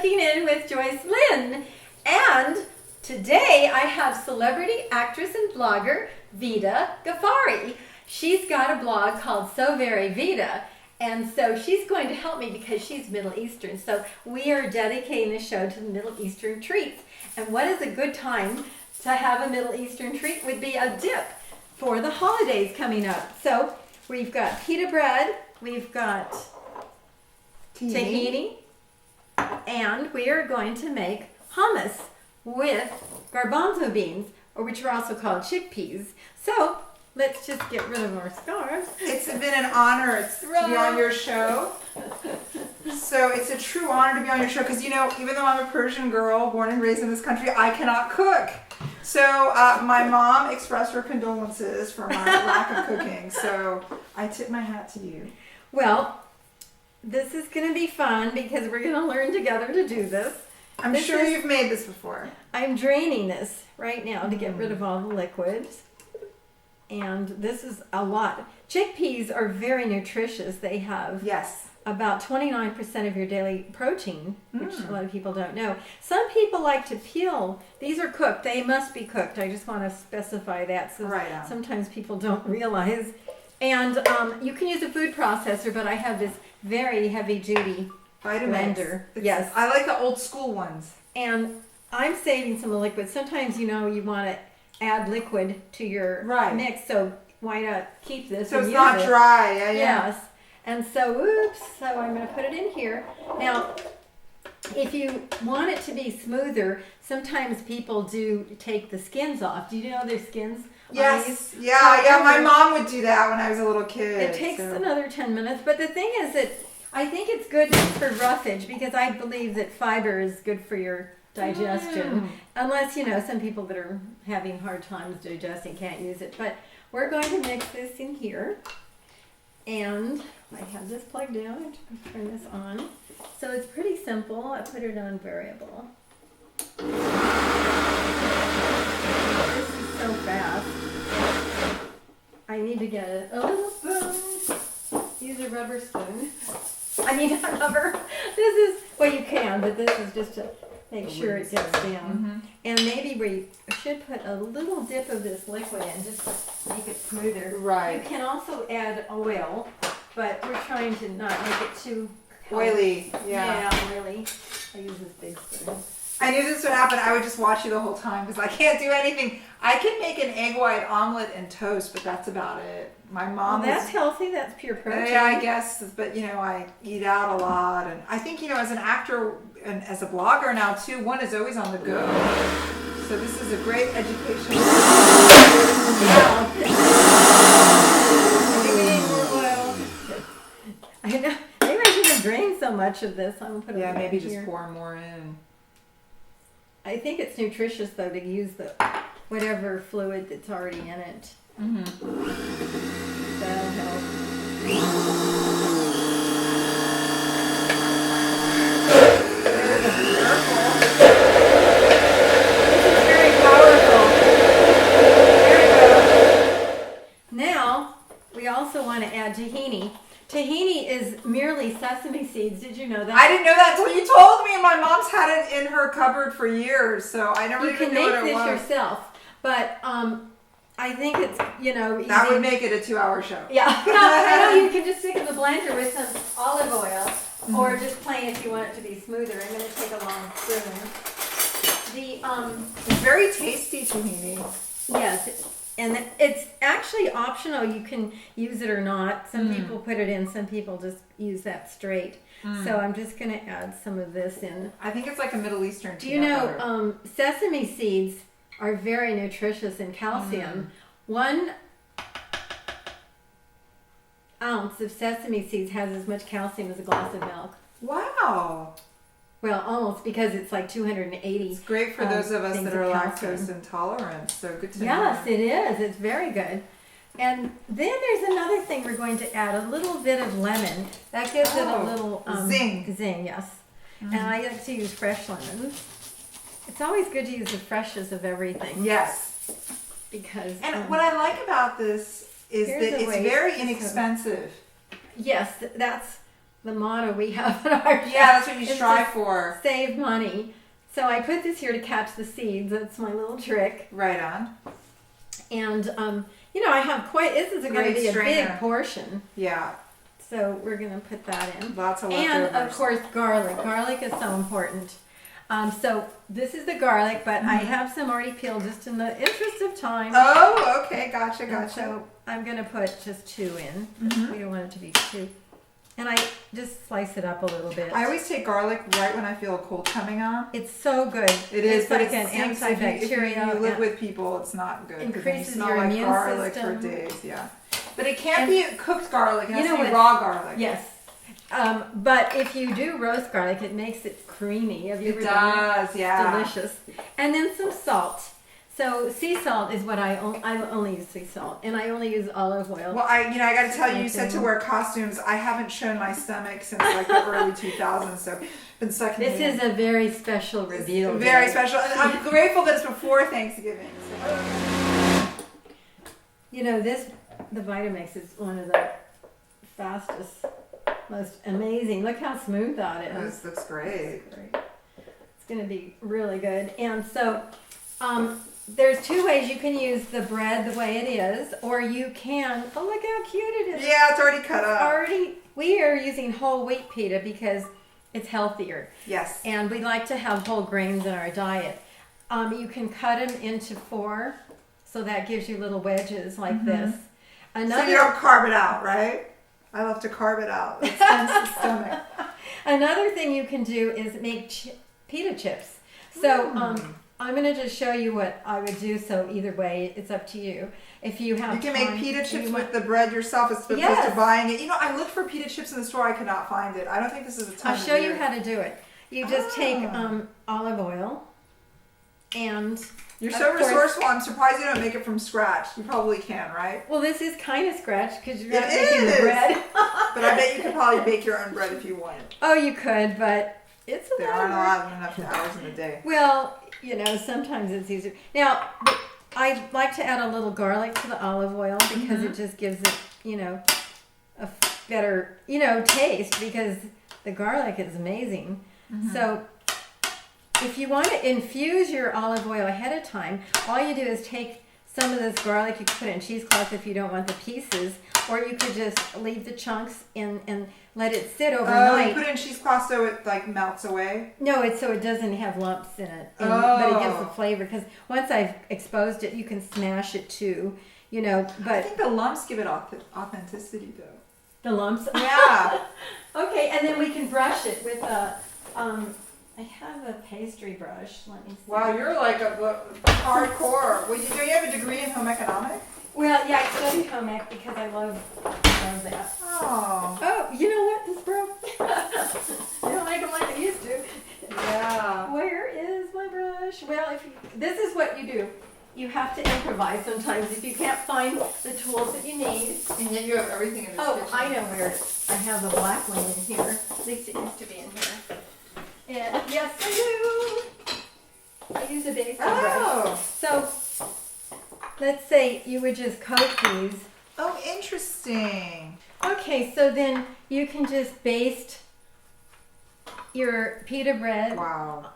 Cooking In with Joycelyne. And today I have celebrity actress and blogger Vida Ghaffari. She's got a blog called So Very Vida. And so she's going to help me because she's Middle Eastern. So we are dedicating the show to the Middle Eastern treats. And what is a good time to have a Middle Eastern treat would be a dip for the holidays coming up. So we've got pita bread, we've got tahini, and we are going to make hummus with garbanzo beans, or which are also called chickpeas. So let's just get rid of our scarves. It's been an honor to be on your show. So it's a true honor to be on your show because, you know, even though I'm a Persian girl born and raised in this country, I cannot cook. So my mom expressed her condolences for my lack of cooking. So I tip my hat to you. Well, this is going to be fun because we're going to learn together to do this. I'm sure you've made this before. I'm draining this right now to get rid of all the liquids. And this is a lot. Chickpeas are very nutritious. They have about 29% of your daily protein, which a lot of people don't know. Some people like to peel. These are cooked. They must be cooked. I just want to specify that. So sometimes people don't realize. And you can use a food processor, but I have this very heavy-duty blender. Yes. I like the old school ones. And I'm saving some of the liquid. Sometimes, you know, you want to add liquid to your mix, so why not keep this so and it's use not it. dry. Yes. And so, so I'm going to put it in here. Now, if you want it to be smoother, sometimes people do take the skins off. Do you know their skins? Yes. Yeah. My mom would do that when I was a little kid. It takes another 10 minutes. But the thing is that I think it's good for roughage because I believe that fiber is good for your digestion. Unless, you know, some people that are having hard times digesting can't use it. But we're going to mix this in here. And I have this plugged in. I'm just going to turn this on. So it's pretty simple. I put it on variable. This is so fast. I need to get a little spoon. Use a rubber spoon. I mean, not rubber. This is, well, you can, but this is just to make sure it gets down. And maybe we should put a little dip of this liquid in just to make it smoother. You can also add oil, but we're trying to not make it too oily. Yeah, oily. I use this big spoon. I knew this would happen. I would just watch you the whole time because I can't do anything. I can make an egg white omelet and toast, but that's about it. My mom. Well, that's healthy. That's pure protein. Yeah, I guess. But you know, I eat out a lot, and I think, you know, as an actor and as a blogger now too, one is always on the go. So this is a great education. I think we need more oil. I know. Maybe I shouldn't have drained so much of this. I'm gonna put it maybe here. Just pour more in. I think it's nutritious though to use the whatever fluid that's already in it. That'll help. This is very powerful. There we go. Now we also want to add tahini. Tahini is merely sesame seeds. Did you know that? I didn't know that until you told me, and my mom's had it in her cupboard for years, so I never even knew what it was. You can make this yourself, but I think it's, you know, easy. That would make it a 2-hour show. Yeah. No, I know you can just stick in the blender with some olive oil, or just plain if you want it to be smoother. I'm going to take a long spoon. It's very tasty tahini. Yes. And it's actually optional. You can use it or not. Some people put it in. Some people just use that straight. So I'm just going to add some of this in. I think it's like a Middle Eastern tea. Do you know sesame seeds are very nutritious in calcium. 1 ounce of sesame seeds has as much calcium as a glass of milk. Wow. Well, almost, because it's like 280. It's great for those of us that are lactose intolerant, so good to know. Yes, it is. It's very good. And then there's another thing we're going to add, a little bit of lemon. That gives it a little zing. Zing, yes. And I like to use fresh lemons. It's always good to use the freshest of everything. Yes. Because what I like about this is that it's very inexpensive. Yes, that's the motto we have in our shop. Yeah, that's what you strive for. Save money. So I put this here to catch the seeds. That's my little trick. Right on. And, I have this is going to be a big portion. Yeah. So we're going to put that in. Lots of leftovers. And, of course, garlic. Garlic is so important. So this is the garlic, but I have some already peeled just in the interest of time. Oh, okay. Gotcha. So I'm going to put just 2 in. We don't want it to be 2. And I just slice it up a little bit. I always take garlic right when I feel a cold coming on. It's so good. It is, it's but like an antibacterial. If you live with people, it's not good. Increases you smell your like immune garlic system. for days. Yeah, but it can't be cooked garlic. It has to be what? raw garlic. Yes. But if you do roast garlic, it makes it creamy. Have you ever done it? Does, yeah. Delicious. And then some salt. So sea salt is what I only use sea salt, and I only use olive oil. Well, I got to tell you, you said to wear costumes. I haven't shown my stomach since like the early 2000s, so been sucking. This is a very special reveal. Very special, and I'm grateful that it's before Thanksgiving. So. The Vitamix is one of the fastest, most amazing. Look how smooth that is. This looks great. It's going to be really good. And so, there's 2 ways you can use the bread the way it is, or you can. Oh, look how cute it is! Yeah, it's already cut up. We are using whole wheat pita because it's healthier. Yes. And we like to have whole grains in our diet. You can cut them into 4, so that gives you little wedges like this. So you don't carve it out, right? I love to carve it out. It's the stomach. Another thing you can do is make pita chips. So I'm going to just show you what I would do. So either way, it's up to you. If you have, you can make pita chips with the bread yourself as opposed to buying it. I looked for pita chips in the store. I could not find it. I don't think this is a time. I'll show you how to do it. You just take olive oil, and you're so resourceful. I'm surprised you don't make it from scratch. You probably can, right? Well, this is kind of scratch because you're not making the bread. But I bet you could probably bake your own bread if you wanted. Oh, you could, but it's a there aren't enough hours in the day. Well, sometimes it's easier. Now, I like to add a little garlic to the olive oil because it just gives it, a better, taste because the garlic is amazing. So if you want to infuse your olive oil ahead of time, all you do is take some of this garlic, you can put it in cheesecloth if you don't want the pieces, or you could just leave the chunks in and let it sit overnight. Oh, you put it in cheesecloth so it melts away? No, it's so it doesn't have lumps in it, but it gives the flavor. Because once I've exposed it, you can smash it too, But I think the lumps give it authenticity, though. The lumps? Yeah. Okay, and then we can brush it with a. I have a pastry brush. Let me see. Wow, you're like a hardcore. Well, do you have a degree in home economics? Well, yeah, I studied home ec because I love that. Oh. Oh, you know what? This broke. You don't make them like I used to. Yeah. Where is my brush? Well, this is what you do. You have to improvise sometimes if you can't find the tools that you need. And yet you have everything in this kitchen. I know where I have a black one in here. At least it used to be in here. And yes, I do. I use a baking brush. So let's say you would just coat these. Oh, interesting. Okay, so then you can just baste your pita bread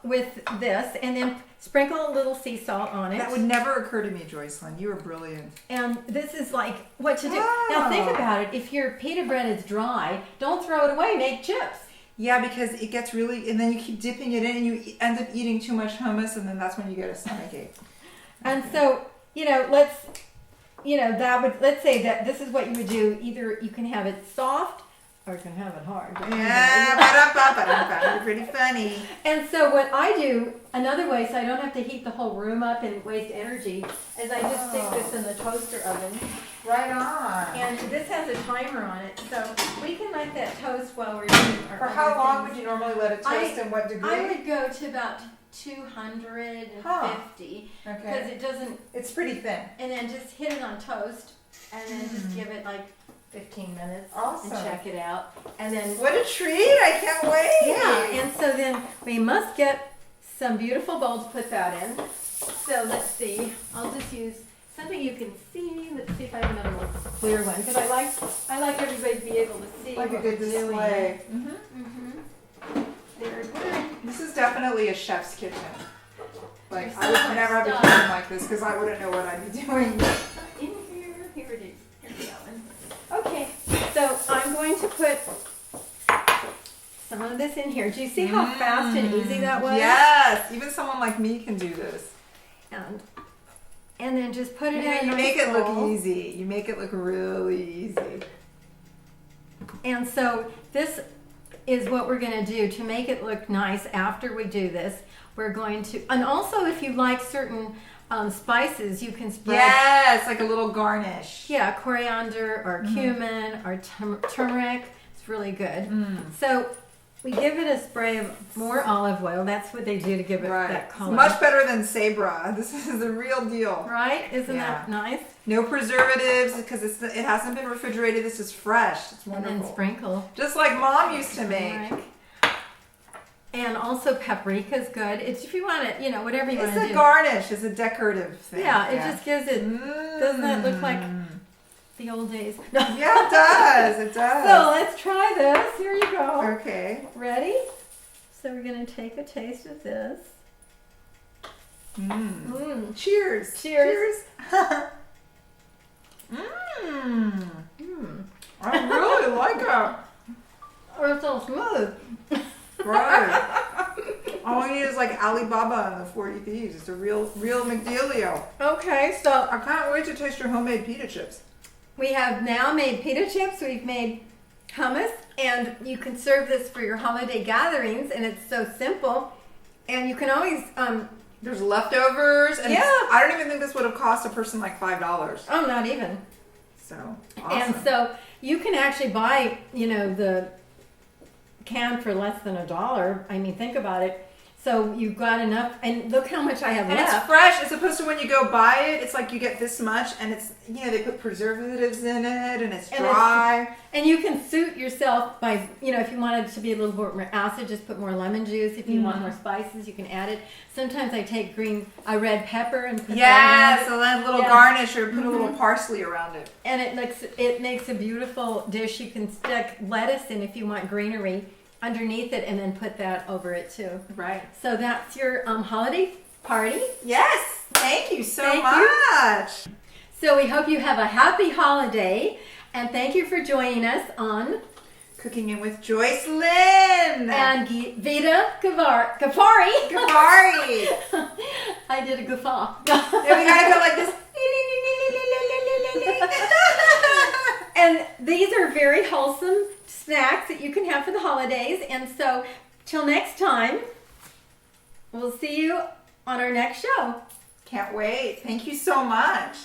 with this, and then sprinkle a little sea salt on it. That would never occur to me, Joycelyne. You are brilliant. And this is like what to do. Now think about it. If your pita bread is dry, don't throw it away. Make chips. Yeah, because it gets really, and then you keep dipping it in, and you end up eating too much hummus, and then that's when you get a stomachache. And so, let's say that this is what you would do. Either you can have it soft, or you can have it hard. Yeah, you're pretty funny. And so what I do, another way, so I don't have to heat the whole room up and waste energy, is I just stick this in the toaster oven. Right on. And this has a timer on it, so we can let that toast while we're doing our For how long would you normally let it toast, and what degree? I would go to about 250 because it doesn't. It's pretty thin. And then just hit it on toast, and then just give it like 15 minutes. Awesome. And check it out, and then. What a treat! I can't wait. Yeah, and so then we must get some beautiful bowl to put that in. So let's see. I'll just use something you can see. Let's see if I have another more clear one, because I like everybody to be able to see Like a what good we're doing. display. Very good. This is definitely a chef's kitchen. Like, There's I so would much never have a stuff. kitchen like this because I wouldn't know what I'd be doing. In here it is. Here's the oven. Okay, so I'm going to put some of this in here. Do you see how fast and easy that was? Yes, even someone like me can do this. And then just put it Yeah, in. you a make nice it look bowl. easy. You make it look really easy. And so this is what we're going to do to make it look nice after we do this. We're going to, and also if you like certain spices, you can spread. Yes, like a little garnish. Yeah, coriander or cumin or turmeric. It's really good. So we give it a spray of more olive oil. That's what they do to give it that color. It's much better than Sabra. This is the real deal. Right? Isn't that nice? No preservatives because it hasn't been refrigerated. This is fresh. It's wonderful. And then sprinkle. Just like Mom used to make. Turmeric. And also paprika is good. It's if you want it, whatever you want to do. It's a garnish. It's a decorative thing. Yeah, it just gives it. Doesn't that look like the old days? No. Yeah, it does. It does. So let's try this. Here you go. Okay. Ready? So we're going to take a taste of this. Cheers. Cheers. I really like it. Oh, it's so smooth. Right. All we need is like Alibaba and the 40 Thieves. It's a real McDealio. Okay, so I can't wait to taste your homemade pita chips. we have now made pita chips. We've made hummus, and you can serve this for your holiday gatherings, and it's so simple. And you can always, There's leftovers, and Yeah. I don't even think this would have cost a person like $5. oh, not even. So awesome. And so you can actually buy, the can for less than $1. I mean, think about it. So you've got enough, and look how much I have And left. it's fresh as opposed to when you go buy it, it's like you get this much, and it's they put preservatives in it, and it's dry. And you can suit yourself by, if you want it to be a little more acid, just put more lemon juice. If you want more spices, you can add it. Sometimes I take red pepper and put that in. So then a little garnish or put a little parsley around it. And it makes a beautiful dish. You can stick lettuce in if you want greenery underneath it, and then put that over it too. Right. So that's your holiday party. Yes. Thank you so Thank much. So we hope you have a happy holiday, and thank you for joining us on Cooking It with Joycelyne and Vida Ghaffari. Ghaffari. I did a guffaw. Then we gotta go like this. And these are very wholesome snacks that you can have for the holidays. And so, till next time, we'll see you on our next show. Can't wait. Thank you so much.